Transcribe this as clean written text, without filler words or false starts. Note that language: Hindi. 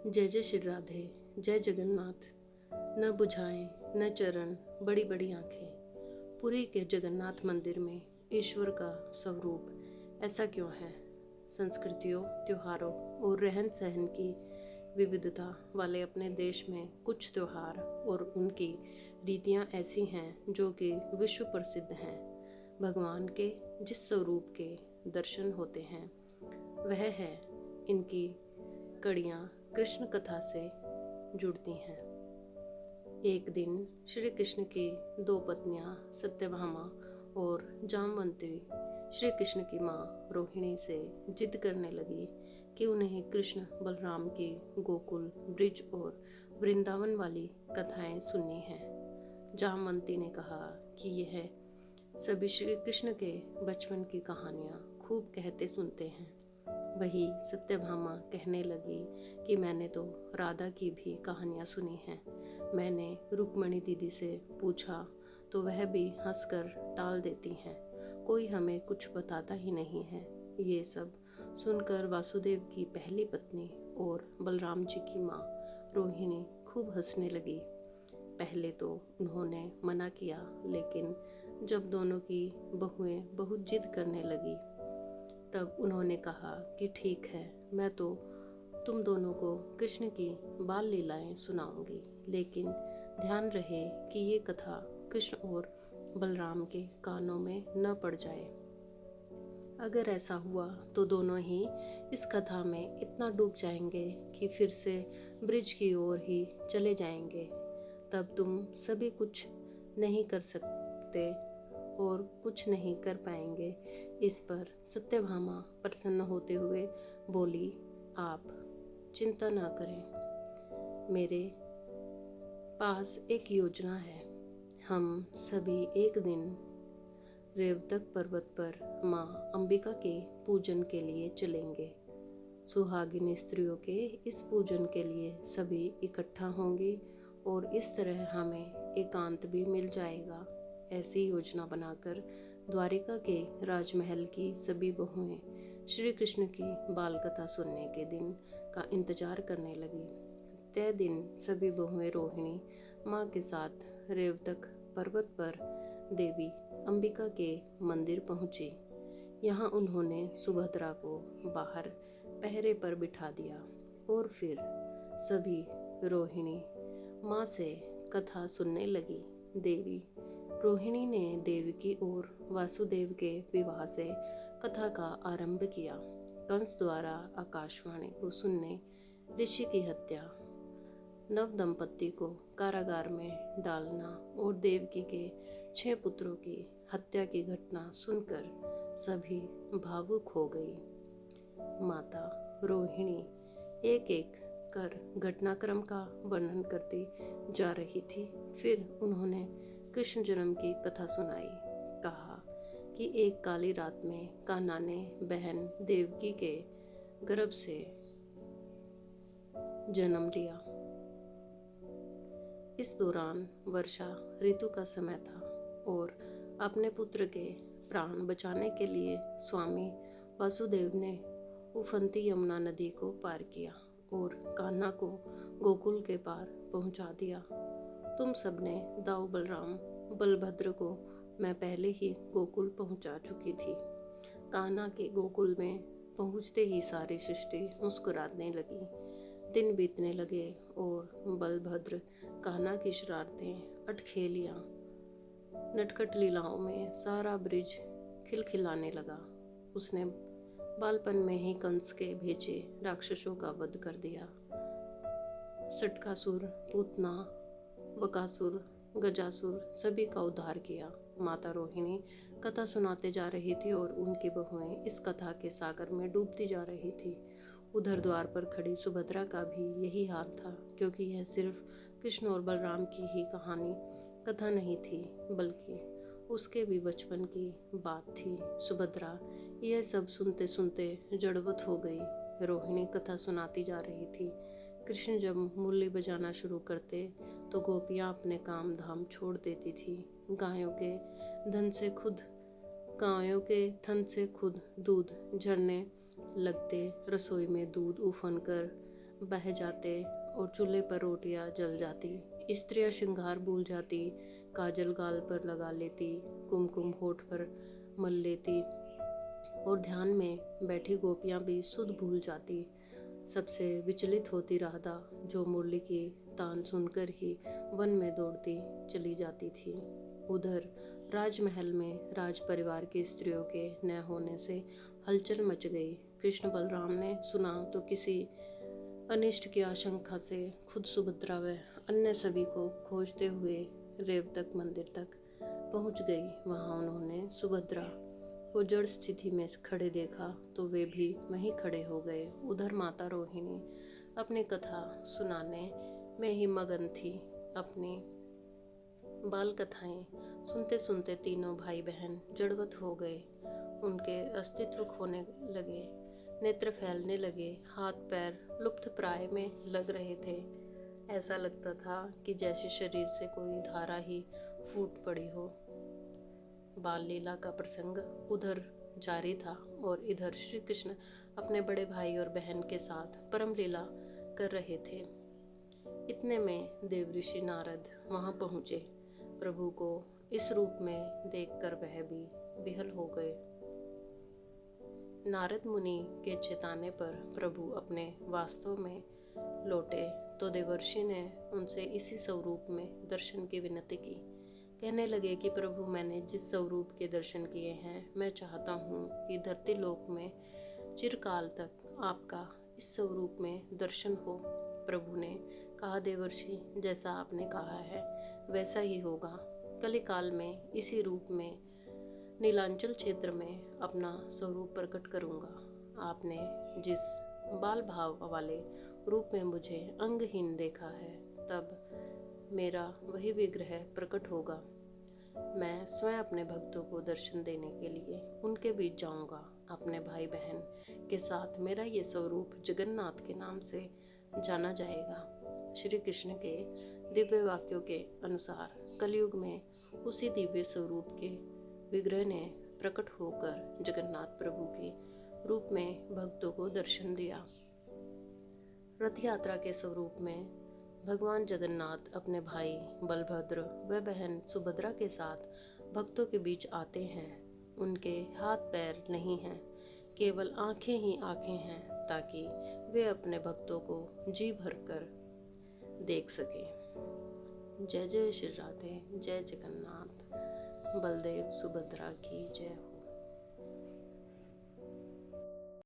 जय जय श्री राधे। जय जगन्नाथ। न बुझाएं न चरण बड़ी बड़ी आंखें। पुरी के जगन्नाथ मंदिर में ईश्वर का स्वरूप ऐसा क्यों है? संस्कृतियों, त्योहारों और रहन सहन की विविधता वाले अपने देश में कुछ त्योहार और उनकी रीतियां ऐसी हैं जो कि विश्व प्रसिद्ध हैं। भगवान के जिस स्वरूप के दर्शन होते हैं वह है इनकी कड़ियाँ कृष्ण कथा से जुड़ती हैं। एक दिन श्री कृष्ण की दो पत्नियां सत्यभामा और जामवंती श्री कृष्ण की माँ रोहिणी से जिद करने लगी कि उन्हें कृष्ण बलराम की गोकुल, ब्रिज और वृंदावन वाली कथाएं सुननी हैं। जामवंती ने कहा कि यह सभी श्री कृष्ण के बचपन की कहानियाँ खूब कहते सुनते हैं। वही सत्यभामा कहने लगी कि मैंने तो राधा की भी कहानियाँ सुनी हैं। मैंने रुक्मणी दीदी से पूछा तो वह भी हंसकर टाल देती हैं। कोई हमें कुछ बताता ही नहीं है। ये सब सुनकर वासुदेव की पहली पत्नी और बलराम जी की माँ रोहिणी खूब हंसने लगी। पहले तो उन्होंने मना किया, लेकिन जब दोनों की बहुएं बहुत जिद करने लगी तब उन्होंने कहा कि ठीक है, मैं तो तुम दोनों को कृष्ण की बाल लीलाएं सुनाऊंगी, लेकिन ध्यान रहे कि ये कथा कृष्ण और बलराम के कानों में न पड़ जाए। अगर ऐसा हुआ तो दोनों ही इस कथा में इतना डूब जाएंगे कि फिर से ब्रिज की ओर ही चले जाएंगे। तब तुम सभी कुछ नहीं कर सकते और कुछ नहीं कर पाएंगे। इस पर सत्यभामा प्रसन्न होते हुए बोली, आप चिंता ना करें, मेरे पास एक योजना है। हम सभी एक दिन रेवतक पर्वत पर माँ अंबिका के पूजन के लिए चलेंगे। सुहागिनी स्त्रियों के इस पूजन के लिए सभी इकट्ठा होंगी और इस तरह हमें एकांत भी मिल जाएगा। ऐसी योजना बनाकर द्वारिका के राजमहल की सभी बहुएं श्री कृष्ण की बाल कथा सुनने के दिन का इंतजार करने लगी। तय दिन सभी बहुएं रोहिणी माँ के साथ रेवतक पर्वत पर देवी अंबिका के मंदिर पहुंची। यहाँ उन्होंने सुभद्रा को बाहर पहरे पर बिठा दिया और फिर सभी रोहिणी माँ से कथा सुनने लगी। देवी रोहिणी ने देवकी और वासुदेव के विवाह से कथा का आरंभ किया। कंस द्वारा आकाशवाणी को सुनने ऋषि की हत्या, नव दंपत्ति को कारागार में डालना और देवकी के 6 पुत्रों की हत्या की घटना सुनकर सभी भावुक हो गई। माता रोहिणी एक एक कर घटनाक्रम का वर्णन करती जा रही थी। फिर उन्होंने कृष्ण जन्म की कथा सुनाई। कहा कि एक काली रात में कान्हा ने बहन देवकी के गर्भ से जन्म लिया। इस दौरान वर्षा ऋतु का समय था और अपने पुत्र के प्राण बचाने के लिए स्वामी वासुदेव ने उफनती यमुना नदी को पार किया और कान्हा को गोकुल के पार पहुंचा दिया। तुम सबने दाऊ बलराम बलभद्र को मैं पहले ही गोकुल पहुंचा चुकी थी। कान्हा के गोकुल में पहुंचते ही सारी सृष्टि मुस्कुराने लगी। दिन बीतने लगे और बलभद्र कान्हा की शरारतें, अटखेलियां, नटखट लीलाओं में सारा ब्रिज खिलखिलाने लगा। उसने बालपन में ही कंस के भेजे राक्षसों का वध कर दिया। सटकासुर, पूतना, बकासुर, गजासुर सभी का उद्धार किया। माता रोहिणी कथा सुनाते जा रही थी और उनकी बहुएं इस कथा के सागर में डूबती जा रही थी। उधर द्वार पर खड़ी सुभद्रा का भी यही हाल था, क्योंकि यह सिर्फ कृष्ण और बलराम की ही कहानी कथा नहीं थी, बल्कि उसके भी बचपन की बात थी। सुभद्रा यह सब सुनते सुनते जड़वत हो गई। रोहिणी कथा सुनाती जा रही थी। कृष्ण जब मुरली बजाना शुरू करते तो गोपियाँ अपने काम धाम छोड़ देती थी। गायों के थन से खुद दूध झरने लगते, रसोई में दूध उफन कर बह जाते और चूल्हे पर रोटियां जल जाती। स्त्रियां श्रृंगार भूल जाती, काजल गाल पर लगा लेती, कुमकुम होठ पर मल लेती और ध्यान में बैठी गोपियां भी सुध भूल जाती। सबसे विचलित होती राधा, जो मुरली की तान सुनकर ही वन में दौड़ती चली जाती थी। उधर राजमहल में राज परिवार की स्त्रियों के न होने से हलचल मच गई। कृष्ण बलराम ने सुना तो किसी अनिष्ट की आशंका से खुद सुभद्रा व अन्य सभी को खोजते हुए रेवतक मंदिर तक पहुंच गई। वहां उन्होंने सुभद्रा को जड़ स्थिति में खड़े देखा तो वे भी वहीं खड़े हो गए। उधर माता रोहिणी अपनी कथा सुनाने में ही मगन थी। अपनी बाल कथाएं सुनते सुनते तीनों भाई बहन जड़वत हो गए। उनके अस्तित्व खोने लगे, नेत्र फैलने लगे, हाथ पैर लुप्त प्राय में लग रहे थे। ऐसा लगता था कि जैसे शरीर से कोई धारा ही फूट पड़ी हो। बाल लीला का प्रसंग उधर जारी था और इधर श्री कृष्ण अपने बड़े भाई और बहन के साथ परम लीला कर रहे थे। इतने में देवऋषि नारद वहां पहुंचे। प्रभु को इस रूप में देखकर वह भी विहल हो गए। नारद मुनि के चेताने पर प्रभु अपने वास्तव में लौटे तो देवर्षि ने उनसे इसी स्वरूप में दर्शन की विनती की। कहने लगे कि प्रभु, मैंने जिस स्वरूप के दर्शन किए हैं, मैं चाहता हूँ कि धरती लोक में चिरकाल तक आपका इस स्वरूप में दर्शन हो। प्रभु ने कहा, देवर्षि, जैसा आपने कहा है वैसा ही होगा। कलिकाल में इसी रूप में नीलांचल क्षेत्र में अपना स्वरूप प्रकट करूँगा। आपने जिस बाल भाव वाले रूप में मुझे अंगहीन देखा है, तब मेरा वही विग्रह प्रकट होगा। मैं स्वयं अपने भक्तों को दर्शन देने के लिए उनके बीच जाऊंगा। अपने भाई बहन के साथ मेरा ये स्वरूप जगन्नाथ के नाम से जाना जाएगा। श्री कृष्ण के दिव्य वाक्यों के अनुसार कलयुग में उसी दिव्य स्वरूप के विग्रह ने प्रकट होकर जगन्नाथ प्रभु के रूप में भक्तों को दर्शन दिया। रथ यात्रा के स्वरूप में भगवान जगन्नाथ अपने भाई बलभद्र व बहन सुभद्रा के साथ भक्तों के बीच आते हैं। उनके हाथ पैर नहीं हैं, केवल आंखें ही आंखें हैं, ताकि वे अपने भक्तों को जी भरकर देख सकें। जय जय श्री राधे, जय जगन्नाथ। बलदेव सुभद्रा की जय हो।